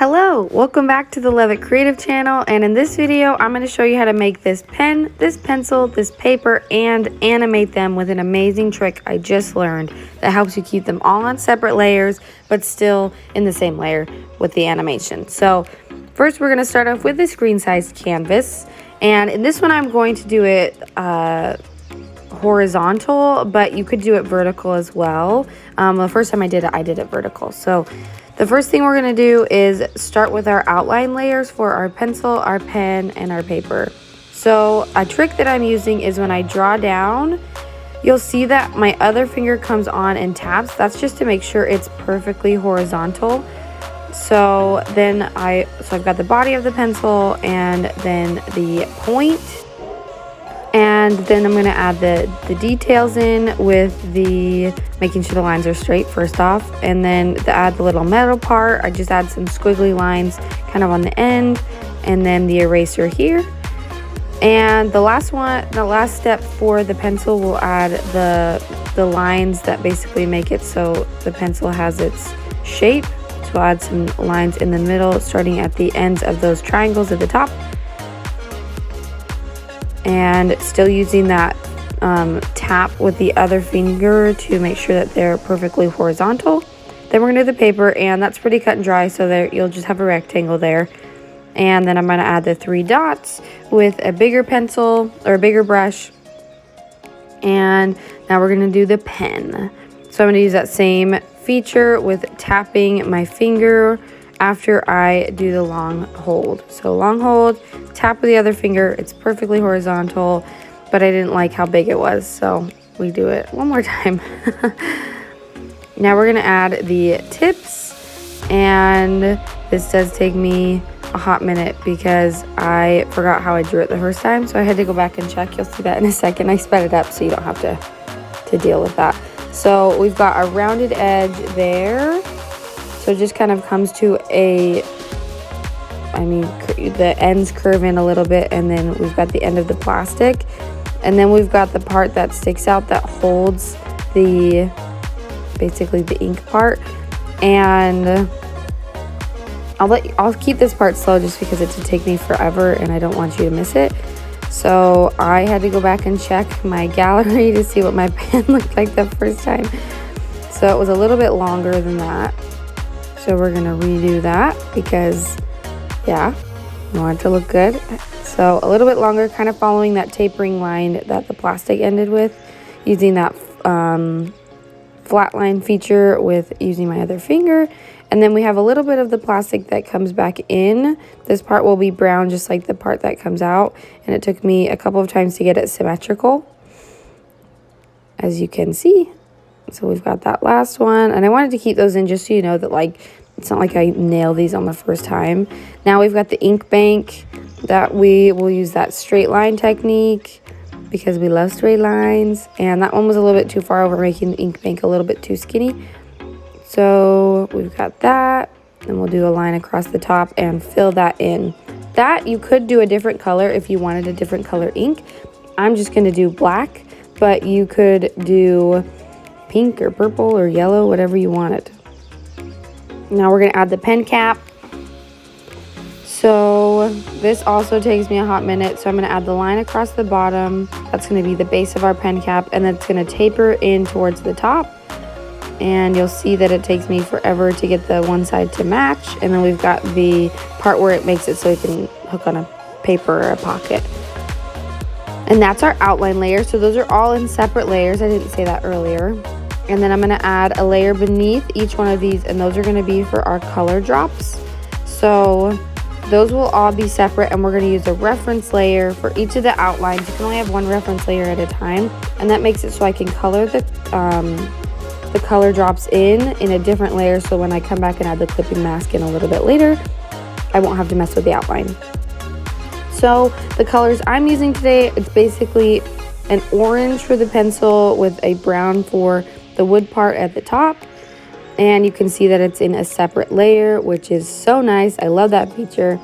Hello, welcome back to the Love It Creative channel, and in this video I'm going to show you how to make this pen, this pencil, this paper, and animate them with an amazing trick I just learned that helps you keep them all on separate layers but still in the same layer with the animation. So first we're going to start off with this screen sized canvas, and in this one I'm going to do it horizontal, but you could do it vertical as well. The first time I did it vertical. So the first thing we're going to do is start with our outline layers for our pencil, our pen, and our paper. So a trick that I'm using is when I draw down, you'll see that my other finger comes on and taps. That's just to make sure it's perfectly horizontal. So then I've got the body of the pencil and then the point. And then I'm going to add the details in with the making sure the lines are straight first off, and then to add the little metal part, I just add some squiggly lines kind of on the end, and then the eraser here. And the last step for the pencil, we'll add the lines that basically make it so the pencil has its shape. So I'll add some lines in the middle, starting at the ends of those triangles at the top. And still using that tap with the other finger to make sure that they're perfectly horizontal. Then we're going to do the paper, and that's pretty cut and dry, so there you'll just have a rectangle there. And then I'm going to add the 3 dots with a bigger pencil or a bigger brush. And now we're going to do the pen. So I'm going to use that same feature with tapping my finger after I do the long hold. So long hold, tap with the other finger, it's perfectly horizontal, but I didn't like how big it was, so we do it one more time. Now we're gonna add the tips, and this does take me a hot minute because I forgot how I drew it the first time, so I had to go back and check. You'll see that in a second. I sped it up so you don't have to deal with that. So we've got a rounded edge there. So it just kind of comes to the ends curve in a little bit, and then we've got the end of the plastic, and then we've got the part that sticks out that holds basically the ink part. And I'll keep this part slow just because it would take me forever and I don't want you to miss it. So I had to go back and check my gallery to see what my pen looked like the first time. So it was a little bit longer than that. So we're going to redo that because, yeah, I want it to look good. So a little bit longer, kind of following that tapering line that the plastic ended with, using that flat line feature with using my other finger. And then we have a little bit of the plastic that comes back in. This part will be brown just like the part that comes out. And it took me a couple of times to get it symmetrical, as you can see. So we've got that last one, and I wanted to keep those in just so you know that it's not like I nailed these on the first time. Now we've got the ink bank that we will use that straight line technique because we love straight lines, and that one was a little bit too far over, making the ink bank a little bit too skinny. So we've got that, and we'll do a line across the top and fill that in. That you could do a different color if you wanted a different color ink. I'm just going to do black, but you could do pink or purple or yellow, whatever you wanted. Now we're going to add the pen cap. So this also takes me a hot minute. So I'm going to add the line across the bottom. That's going to be the base of our pen cap, and then it's going to taper in towards the top. And you'll see that it takes me forever to get the one side to match. And then we've got the part where it makes it so you can hook on a paper or a pocket. And that's our outline layer. So those are all in separate layers. I didn't say that earlier. And then I'm going to add a layer beneath each one of these, and those are going to be for our color drops. So those will all be separate, and we're going to use a reference layer for each of the outlines. You can only have one reference layer at a time, and that makes it so I can color the color drops in a different layer, so when I come back and add the clipping mask in a little bit later, I won't have to mess with the outline. So the colors I'm using today, it's basically an orange for the pencil with a brown for the wood part at the top, and you can see that it's in a separate layer, which is so nice. I love that feature.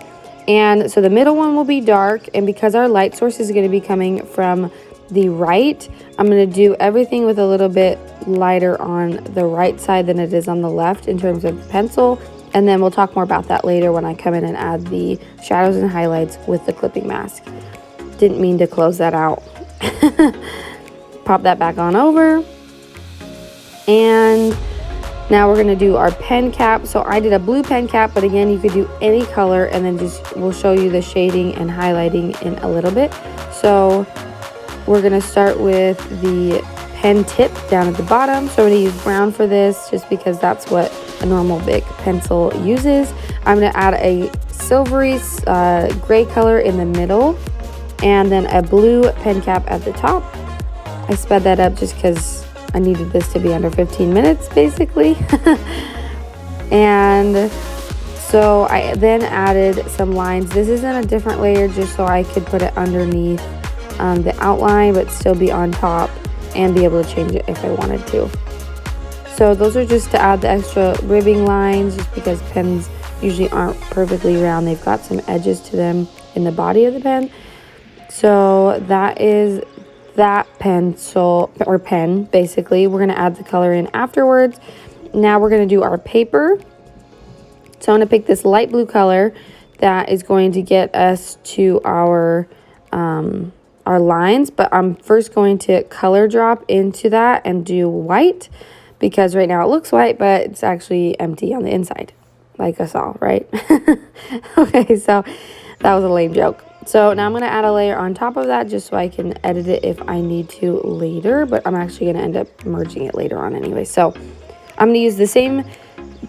And so the middle one will be dark, and because our light source is going to be coming from the right, I'm going to do everything with a little bit lighter on the right side than it is on the left in terms of pencil, And then we'll talk more about that later when I come in and add the shadows and highlights with the clipping mask. Didn't mean to close that out. Pop that back on over. And now we're gonna do our pen cap. So I did a blue pen cap, but again, you could do any color, and then we'll show you the shading and highlighting in a little bit. So we're gonna start with the pen tip down at the bottom. So I'm gonna use brown for this just because that's what a normal Bic pencil uses. I'm gonna add a silvery gray color in the middle, and then a blue pen cap at the top. I sped that up just because I needed this to be under 15 minutes basically. And so I then added some lines. This is in a different layer just so I could put it underneath the outline but still be on top and be able to change it if I wanted to. So those are just to add the extra ribbing lines, just because pens usually aren't perfectly round. They've got some edges to them in the body of the pen. So that is that pencil or pen basically. We're going to add the color in afterwards. Now we're going to do our paper. So I'm going to pick this light blue color that is going to get us to our lines, but I'm first going to color drop into that and do white, because right now it looks white but it's actually empty on the inside, like us all, right? Okay, so that was a lame joke. So now I'm going to add a layer on top of that just so I can edit it if I need to later, but I'm actually going to end up merging it later on anyway. So I'm going to use the same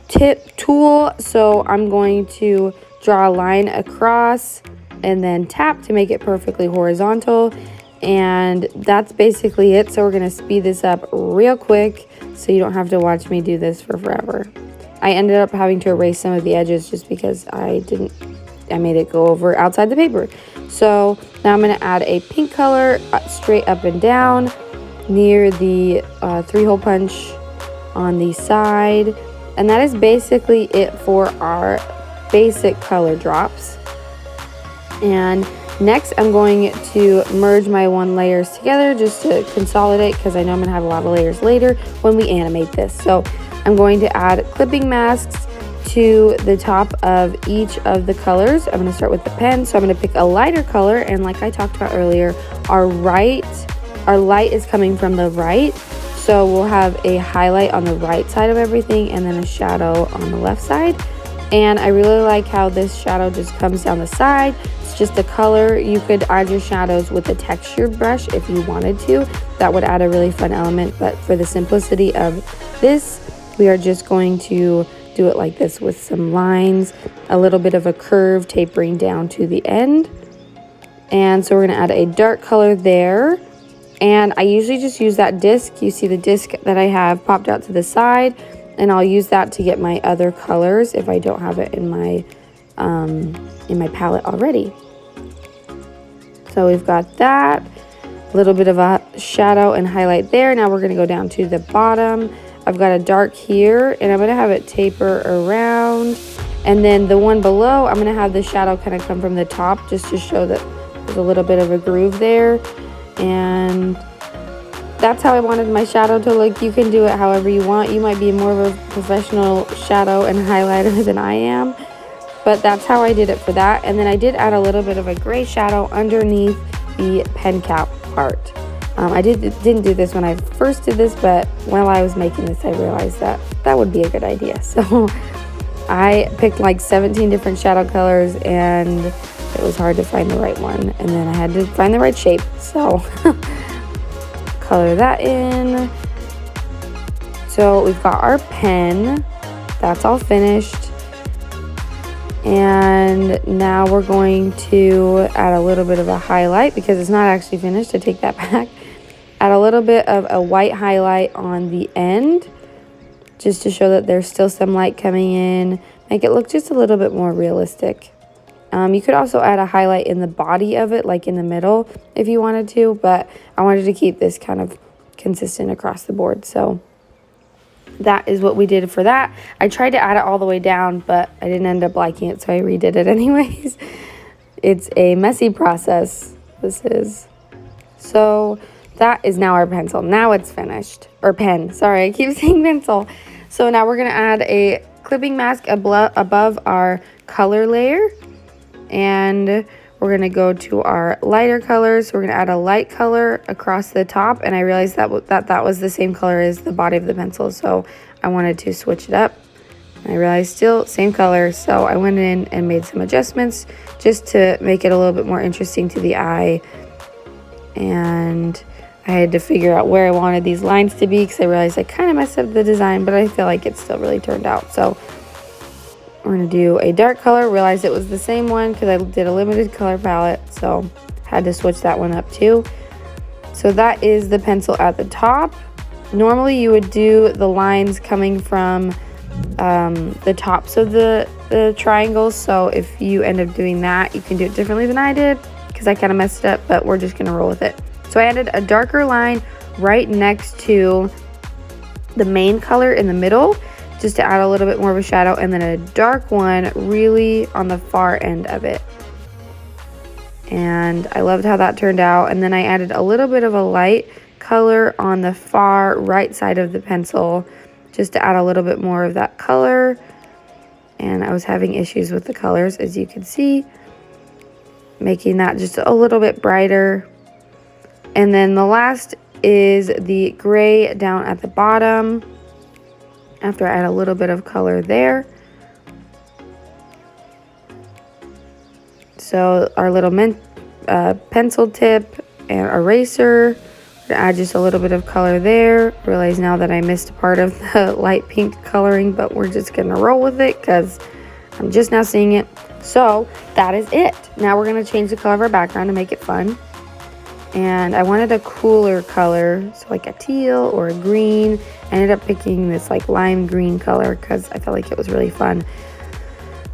tip tool. So I'm going to draw a line across and then tap to make it perfectly horizontal. And that's basically it. So we're going to speed this up real quick so you don't have to watch me do this for forever. I ended up having to erase some of the edges just because I made it go over outside the paper. So now I'm going to add a pink color straight up and down near the 3-hole punch on the side. And that is basically it for our basic color drops. And next I'm going to merge my 1 layers together just to consolidate, because I know I'm going to have a lot of layers later when we animate this. So I'm going to add clipping masks to the top of each of the colors. I'm going to start with the pen. So I'm going to pick a lighter color, and like I talked about earlier, our light is coming from the right. So we'll have a highlight on the right side of everything and then a shadow on the left side. And I really like how this shadow just comes down the side. It's just a color. You could add your shadows with a textured brush if you wanted to. That would add a really fun element, but for the simplicity of this, we are just going to do it like this with some lines, a little bit of a curve tapering down to the end. And so we're going to add a dark color there. And I usually just use that disc. You see the disc that I have popped out to the side, and I'll use that to get my other colors if I don't have it in my palette already. So we've got that, a little bit of a shadow and highlight there. Now we're going to go down to the bottom. I've got a dark here, and I'm going to have it taper around. And then the one below, I'm going to have the shadow kind of come from the top just to show that there's a little bit of a groove there. And that's how I wanted my shadow to look. You can do it however you want. You might be more of a professional shadow and highlighter than I am, but that's how I did it for that. And then I did add a little bit of a gray shadow underneath the pen cap part. I didn't do this when I first did this, but while I was making this, I realized that that would be a good idea. So I picked like 17 different shadow colors, and it was hard to find the right one. And then I had to find the right shape. So color that in. So we've got our pen. That's all finished. And now we're going to add a little bit of a highlight because it's not actually finished. I take that back. Add a little bit of a white highlight on the end just to show that there's still some light coming in. Make it look just a little bit more realistic. You could also add a highlight in the body of it, like in the middle if you wanted to, but I wanted to keep this kind of consistent across the board. So that is what we did for that. I tried to add it all the way down, but I didn't end up liking it, so I redid it anyways. It's a messy process, this is. So that is now our pencil. Now it's finished. Or pen. Sorry, I keep saying pencil. So now we're going to add a clipping mask above our color layer, and we're going to go to our lighter colors. So we're going to add a light color across the top, and I realized that was the same color as the body of the pencil, so I wanted to switch it up. I realized still same color, so I went in and made some adjustments just to make it a little bit more interesting to the eye. And I had to figure out where I wanted these lines to be because I realized I kind of messed up the design, but I feel like it still really turned out. So we're going to do a dark color. Realized it was the same one because I did a limited color palette, so had to switch that one up too. So that is the pencil at the top. Normally you would do the lines coming from the tops of the triangles, so if you end up doing that, you can do it differently than I did because I kind of messed it up, but we're just going to roll with it. So I added a darker line right next to the main color in the middle, just to add a little bit more of a shadow, and then a dark one really on the far end of it. And I loved how that turned out. And then I added a little bit of a light color on the far right side of the pencil, just to add a little bit more of that color. And I was having issues with the colors, as you can see, making that just a little bit brighter. And then the last is the gray down at the bottom, after I add a little bit of color there. So our little pencil tip and eraser, add just a little bit of color there. Realize now that I missed a part of the light pink coloring, but we're just gonna roll with it because I'm just now seeing it. So that is it. Now we're gonna change the color of our background to make it fun. And I wanted a cooler color, so like a teal or a green. I ended up picking this like lime green color because I felt like it was really fun.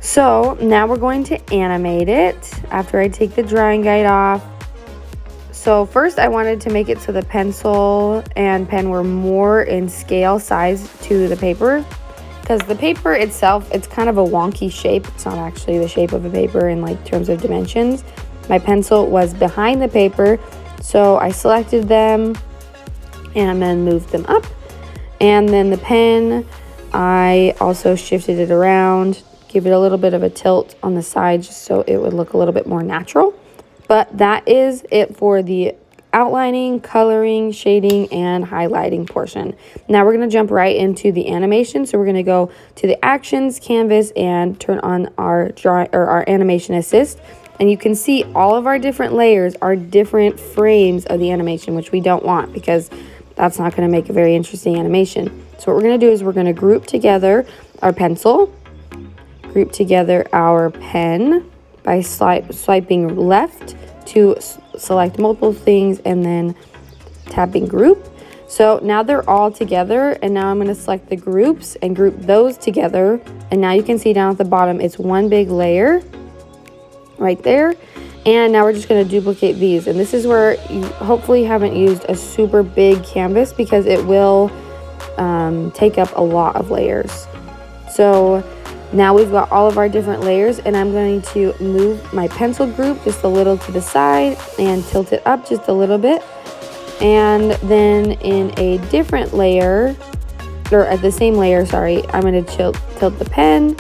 So now we're going to animate it after I take the drawing guide off. So first I wanted to make it so the pencil and pen were more in scale size to the paper, because the paper itself, it's kind of a wonky shape. It's not actually the shape of a paper in like terms of dimensions. My pencil was behind the paper, so I selected them and then moved them up. And then the pen, I also shifted it around, gave it a little bit of a tilt on the side just so it would look a little bit more natural. But that is it for the outlining, coloring, shading, and highlighting portion. Now we're going to jump right into the animation. So we're going to go to the actions, canvas, and turn on our animation assist. And you can see all of our different layers are different frames of the animation, which we don't want because that's not going to make a very interesting animation. So what we're going to do is we're going to group together our pencil, group together our pen by swiping left to select multiple things and then tapping group. So now they're all together, and now I'm going to select the groups and group those together. And now you can see down at the bottom, it's one big layer right there. And now we're just going to duplicate these, and this is where you hopefully haven't used a super big canvas because it will take up a lot of layers. So now we've got all of our different layers, and I'm going to move my pencil group just a little to the side and tilt it up just a little bit. And then in a different layer, or at the same layer, sorry, I'm going to tilt the pen,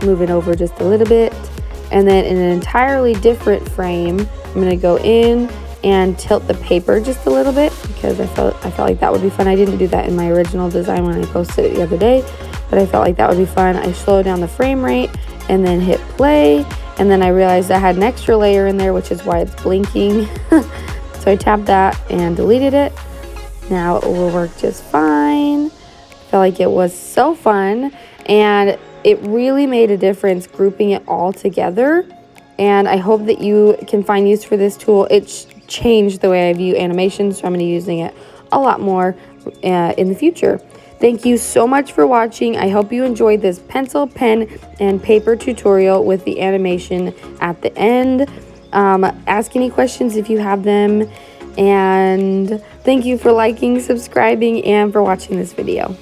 move it over just a little bit. And then in an entirely different frame, I'm going to go in and tilt the paper just a little bit because I felt like that would be fun. I didn't do that in my original design when I posted it the other day, but I felt like that would be fun. I slowed down the frame rate and then hit play, and then I realized I had an extra layer in there, which is why it's blinking. So I tapped that and deleted it. Now it will work just fine. I felt like it was so fun, and it really made a difference grouping it all together. And I hope that you can find use for this tool. It's changed the way I view animation, so I'm going to be using it a lot more in the future. Thank you so much for watching. I hope you enjoyed this pencil, pen, and paper tutorial with the animation at the end. Ask any questions if you have them. And thank you for liking, subscribing, and for watching this video.